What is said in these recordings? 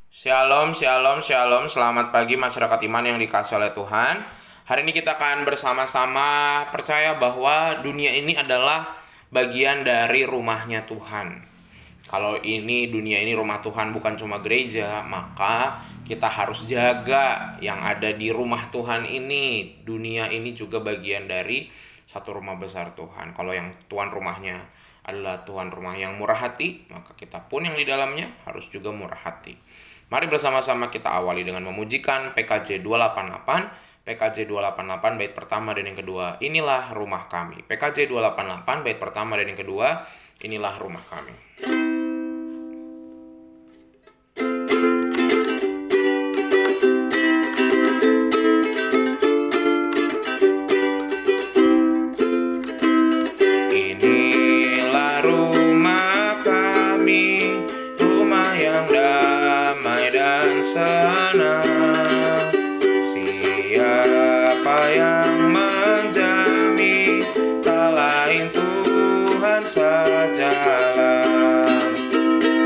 Shalom, shalom, shalom. Selamat pagi masyarakat iman yang dikasihi oleh Tuhan. Hari ini kita akan bersama-sama percaya bahwa dunia ini adalah bagian dari rumahnya Tuhan. Kalau dunia ini rumah Tuhan, bukan cuma gereja, maka kita harus jaga yang ada di rumah Tuhan ini. Dunia ini juga bagian dari satu rumah besar Tuhan. Kalau yang tuan rumahnya adalah tuan rumah yang murah hati, maka kita pun yang di dalamnya harus juga murah hati. Mari bersama-sama kita awali dengan memujikan PKJ 288. PKJ 288 bait pertama dan yang kedua, inilah rumah kami. PKJ 288 bait pertama dan yang kedua, inilah rumah kami. Inilah rumah kami, rumah yang damai dan senang. Siapa yang menjamin, tak lain Tuhan sajalah.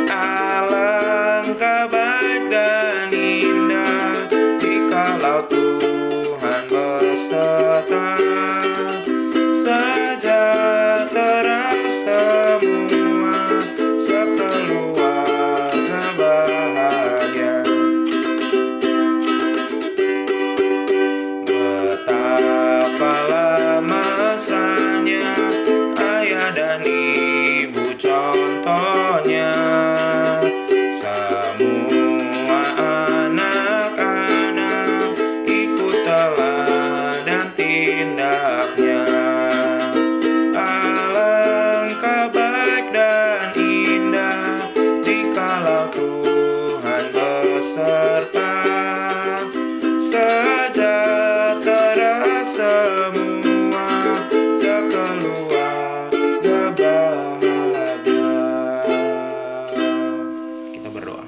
Alangkah baik dan indah jikalau Tuhan beserta. Sejahtera semua, sekeluarga bahagia. Betapalah mesranya ayah dan ibu contohnya. Semua anak-anak ikut teladan tindaknya. Alangkah baik dan indah jikalau Tuhan beserta. Sejahtera semua, sekeluarga bahagia. Kita berdoa.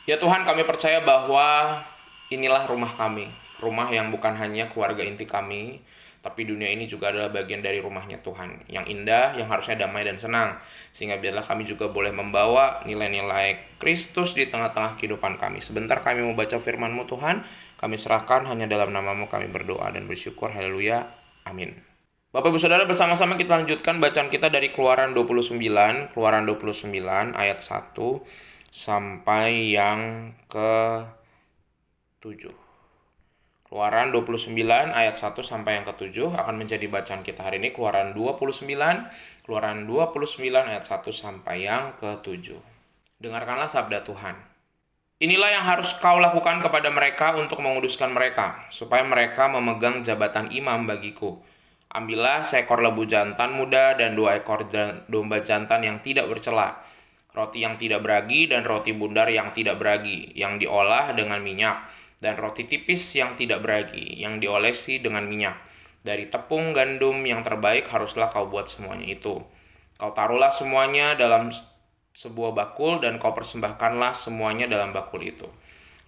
Ya Tuhan, kami percaya bahwa inilah rumah kami. Rumah yang bukan hanya keluarga inti kami, tapi dunia ini juga adalah bagian dari rumahnya Tuhan. Yang indah, yang harusnya damai dan senang. Sehingga biarlah kami juga boleh membawa nilai-nilai Kristus di tengah-tengah kehidupan kami. Sebentar kami mau baca firman-Mu Tuhan. Kami serahkan hanya dalam nama-Mu kami berdoa dan bersyukur. Haleluya. Amin. Bapak Ibu Saudara, bersama-sama kita lanjutkan bacaan kita dari Keluaran 29. Keluaran 29 ayat 1 sampai yang ke-7. Keluaran 29 ayat 1 sampai yang ke-7 akan menjadi bacaan kita hari ini. Keluaran 29 ayat 1 sampai yang ke-7. Dengarkanlah sabda Tuhan. Inilah yang harus kau lakukan kepada mereka untuk menguduskan mereka, supaya mereka memegang jabatan imam bagiku. Ambillah seekor lembu jantan muda dan 2 ekor domba jantan yang tidak bercela, roti yang tidak beragi dan roti bundar yang tidak beragi, yang diolah dengan minyak, dan roti tipis yang tidak beragi, yang diolesi dengan minyak. Dari tepung gandum yang terbaik haruslah kau buat semuanya itu. Kau taruhlah semuanya dalam sebuah bakul dan kau persembahkanlah semuanya dalam bakul itu.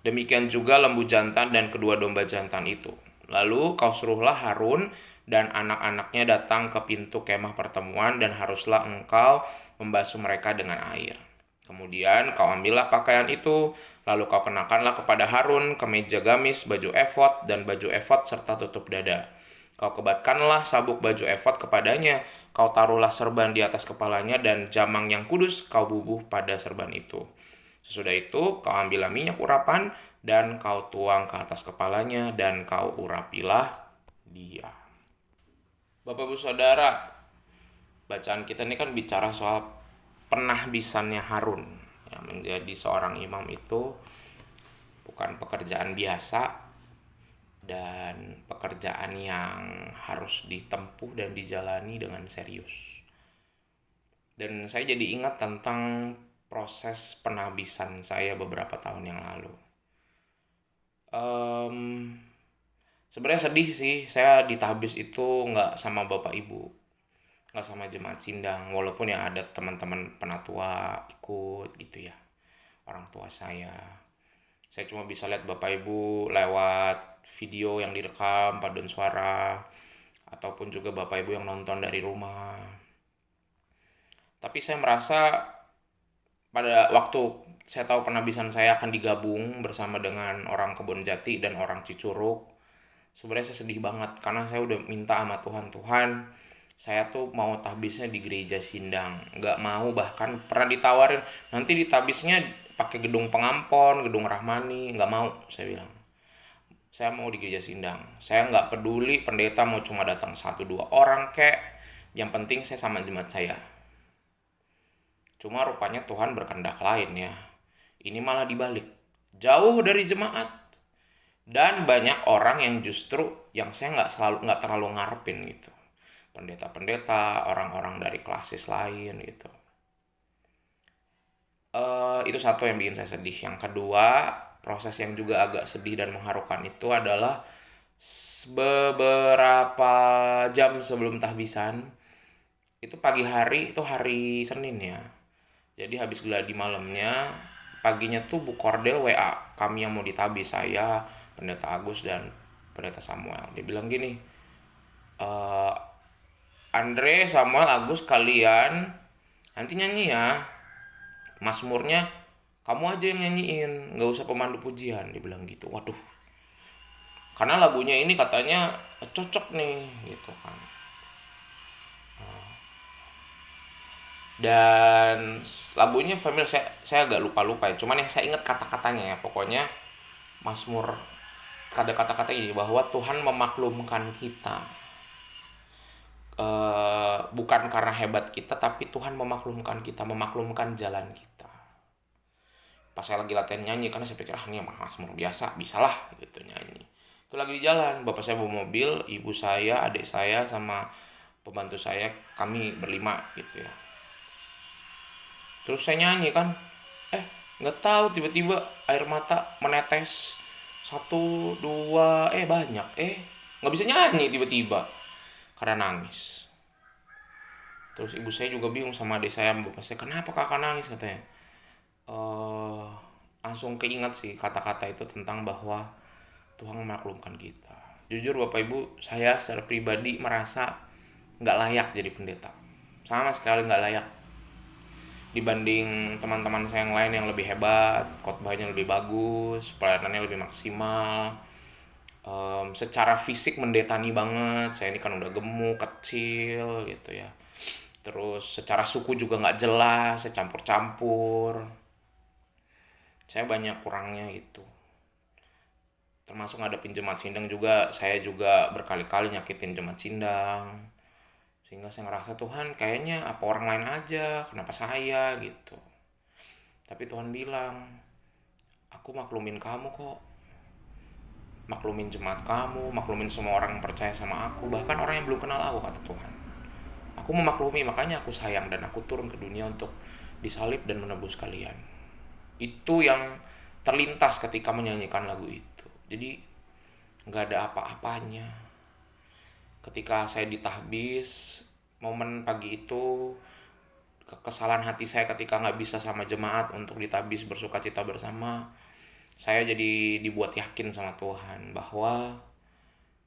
Demikian juga lembu jantan dan kedua domba jantan itu. Lalu kau suruhlah Harun dan anak-anaknya datang ke pintu kemah pertemuan dan haruslah engkau membasuh mereka dengan air. Kemudian kau ambillah pakaian itu, lalu kau kenakanlah kepada Harun kemeja gamis, baju efod, dan baju efod serta tutup dada. Kau kebatkanlah sabuk baju efod kepadanya, kau taruhlah serban di atas kepalanya, dan jamang yang kudus kau bubuh pada serban itu. Sesudah itu kau ambillah minyak urapan, dan kau tuang ke atas kepalanya, dan kau urapilah dia. Bapak Ibu Saudara, bacaan kita ini kan bicara soal penahbisannya Harun. Ya, menjadi seorang imam itu bukan pekerjaan biasa dan pekerjaan yang harus ditempuh dan dijalani dengan serius. Dan saya jadi ingat tentang proses penahbisan saya beberapa tahun yang lalu. Sebenarnya sedih sih, saya ditahbis itu nggak sama bapak ibu, nggak sama jemaat sindang, walaupun ya ada teman-teman penatua ikut gitu ya, orang tua saya. Saya cuma bisa lihat bapak ibu lewat video yang direkam paduan suara, ataupun juga bapak ibu yang nonton dari rumah. Tapi saya merasa pada waktu saya tahu penabisan saya akan digabung bersama dengan orang Kebonjati dan orang Cicurug, sebenarnya saya sedih banget karena saya udah minta sama Tuhan, Tuhan saya tuh mau tahbisnya di gereja Sindang, nggak mau, bahkan pernah ditawarin nanti ditabisnya pakai gedung Pengampon, gedung Rahmani, nggak mau, saya bilang saya mau di gereja Sindang. Saya nggak peduli pendeta mau cuma datang 1-2 orang kek, yang penting saya sama jemaat saya. Cuma rupanya Tuhan berkehendak lain ya. Ini malah dibalik. Jauh dari jemaat. Dan banyak orang yang justru yang saya nggak terlalu ngarepin gitu. Pendeta-pendeta, orang-orang dari klasis lain gitu. Itu satu yang bikin saya sedih. Yang kedua, proses yang juga agak sedih dan mengharukan itu adalah beberapa jam sebelum tahbisan, itu pagi hari, itu hari Senin ya. Jadi habis geladi malamnya, paginya tuh Bu Kordel WA kami yang mau ditabis, saya, Pendeta Agus dan Pendeta Samuel. Dia bilang gini, "Eh, Andre, Samuel, Agus, kalian nanti nyanyi ya. Mazmurnya kamu aja yang nyanyiin, nggak usah pemandu pujian." Dia bilang gitu. Waduh, karena lagunya ini katanya cocok nih gitu kan. Dan lagunya familiar, saya agak lupa ya, cuman yang saya ingat kata-katanya ya, pokoknya Mazmur, ada kata-kata ini bahwa Tuhan memaklumkan kita, bukan karena hebat kita, tapi Tuhan memaklumkan kita, memaklumkan jalan kita. Pas saya lagi latihan nyanyi, karena saya pikir ini Mazmur biasa, bisalah gitu nyanyi. Itu lagi di jalan, bapak saya bawa mobil, ibu saya, adik saya, sama pembantu saya, kami berlima gitu ya. Terus saya nyanyi kan, nggak tahu tiba-tiba air mata menetes, satu dua, banyak, nggak bisa nyanyi tiba-tiba karena nangis. Terus ibu saya juga bingung sama adik saya, bapak saya, kenapa kakak nangis katanya. eh Langsung keingat sih kata-kata itu tentang bahwa Tuhan memaklumkan kita. Jujur bapak ibu, saya secara pribadi merasa nggak layak jadi pendeta, sama sekali nggak layak. Dibanding teman-teman saya yang lain yang lebih hebat, khotbahnya lebih bagus, pelayanannya lebih maksimal, secara fisik mendetani banget. Saya ini kan udah gemuk, kecil gitu ya. Terus secara suku juga nggak jelas, saya campur-campur. Saya banyak kurangnya gitu. Termasuk ngadepin jemaat sindang juga, saya juga berkali-kali nyakitin jemaat sindang. Sehingga saya ngerasa, Tuhan kayaknya apa orang lain aja, kenapa saya gitu. Tapi Tuhan bilang, aku maklumin kamu kok. Maklumin jemaat kamu, maklumin semua orang yang percaya sama aku, bahkan orang yang belum kenal aku, kata Tuhan. Aku memaklumi, makanya aku sayang dan aku turun ke dunia untuk disalib dan menebus kalian. Itu yang terlintas ketika menyanyikan lagu itu. Jadi nggak ada apa-apanya. Ketika saya ditahbis, momen pagi itu, kesalahan hati saya ketika nggak bisa sama jemaat untuk ditabis bersuka cita bersama, saya jadi dibuat yakin sama Tuhan bahwa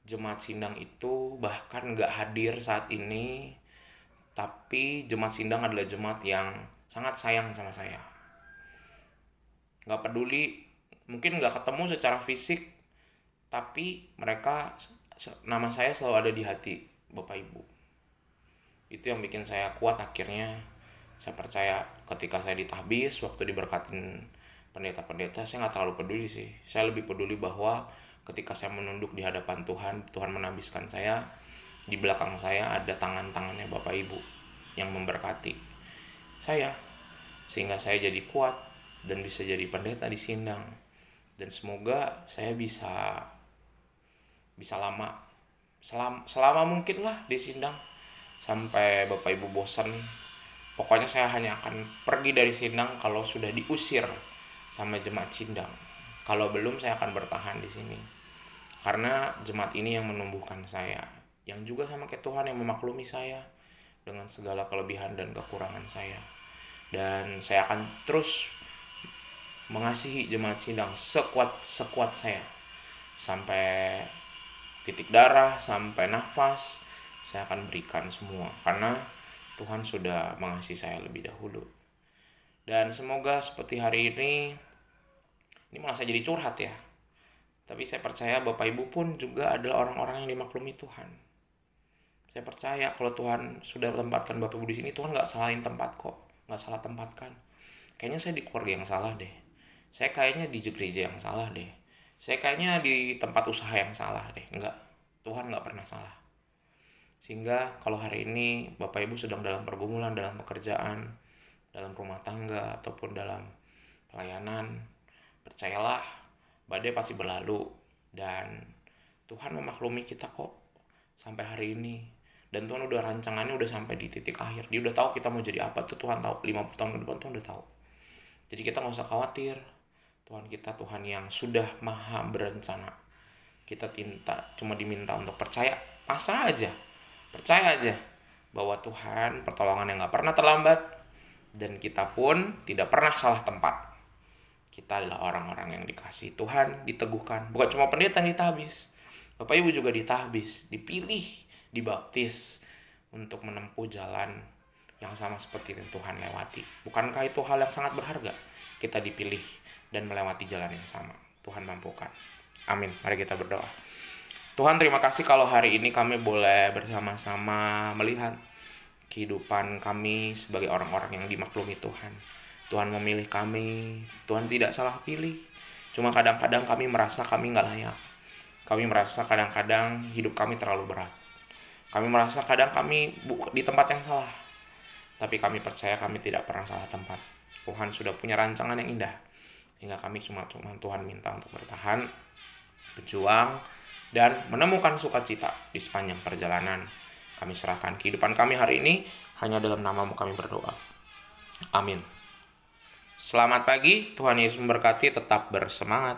jemaat sindang itu bahkan nggak hadir saat ini, tapi jemaat sindang adalah jemaat yang sangat sayang sama saya. Nggak peduli, mungkin nggak ketemu secara fisik, tapi mereka, nama saya selalu ada di hati Bapak Ibu. Itu yang bikin saya kuat akhirnya. Saya percaya ketika saya ditahbis, waktu diberkatin pendeta-pendeta, saya nggak terlalu peduli sih. Saya lebih peduli bahwa ketika saya menunduk di hadapan Tuhan, Tuhan menabiskan saya, di belakang saya ada tangan-tangannya Bapak Ibu yang memberkati saya, sehingga saya jadi kuat dan bisa jadi pendeta di Sindang. Dan semoga saya bisa lama, selama mungkin lah di Sindang, sampai Bapak Ibu bosan. Pokoknya saya hanya akan pergi dari Sindang kalau sudah diusir sama jemaat Sindang. Kalau belum, saya akan bertahan di sini. Karena jemaat ini yang menumbuhkan saya, yang juga sama kayak Tuhan yang memaklumi saya dengan segala kelebihan dan kekurangan saya. Dan saya akan terus mengasihi jemaat Sindang sekuat saya. Sampai titik darah, sampai nafas, saya akan berikan semua. Karena Tuhan sudah mengasihi saya lebih dahulu. Dan semoga seperti hari ini malah saya jadi curhat ya. Tapi saya percaya Bapak Ibu pun juga adalah orang-orang yang dimaklumi Tuhan. Saya percaya kalau Tuhan sudah tempatkan Bapak Ibu di sini, Tuhan nggak salahin tempat kok, nggak salah tempatkan. Kayaknya saya di keluarga yang salah deh. Saya kayaknya di gereja yang salah deh. Saya kayaknya di tempat usaha yang salah deh. Enggak, Tuhan nggak pernah salah. Sehingga kalau hari ini Bapak Ibu sedang dalam pergumulan, dalam pekerjaan, dalam rumah tangga, ataupun dalam pelayanan, percayalah, badai pasti berlalu. Dan Tuhan memaklumi kita kok sampai hari ini. Dan Tuhan udah rancangannya udah sampai di titik akhir. Dia udah tahu kita mau jadi apa tuh, Tuhan tahu. 50 tahun ke depan Tuhan udah tahu. Jadi kita gak usah khawatir. Tuhan kita Tuhan yang sudah maha berencana. Kita cuma diminta untuk percaya. Pasrah aja. Percaya aja bahwa Tuhan pertolongan yang gak pernah terlambat. Dan kita pun tidak pernah salah tempat. Kita adalah orang-orang yang dikasih Tuhan, diteguhkan. Bukan cuma pendeta yang ditahbis. Bapak Ibu juga ditahbis, dipilih, dibaptis untuk menempuh jalan yang sama seperti yang Tuhan lewati. Bukankah itu hal yang sangat berharga? Kita dipilih dan melewati jalan yang sama. Tuhan mampukan. Amin. Mari kita berdoa. Tuhan, terima kasih kalau hari ini kami boleh bersama-sama melihat kehidupan kami sebagai orang-orang yang dimaklumi Tuhan. Tuhan memilih kami, Tuhan tidak salah pilih. Cuma kadang-kadang kami merasa kami gak layak. Kami merasa kadang-kadang hidup kami terlalu berat. Kami merasa kadang kami di tempat yang salah. Tapi kami percaya kami tidak pernah salah tempat. Tuhan sudah punya rancangan yang indah. Sehingga kami cuma Tuhan minta untuk bertahan, berjuang, dan menemukan sukacita di sepanjang perjalanan. Kami serahkan kehidupan kami hari ini, hanya dalam nama-Mu kami berdoa. Amin. Selamat pagi, Tuhan Yesus memberkati, tetap bersemangat.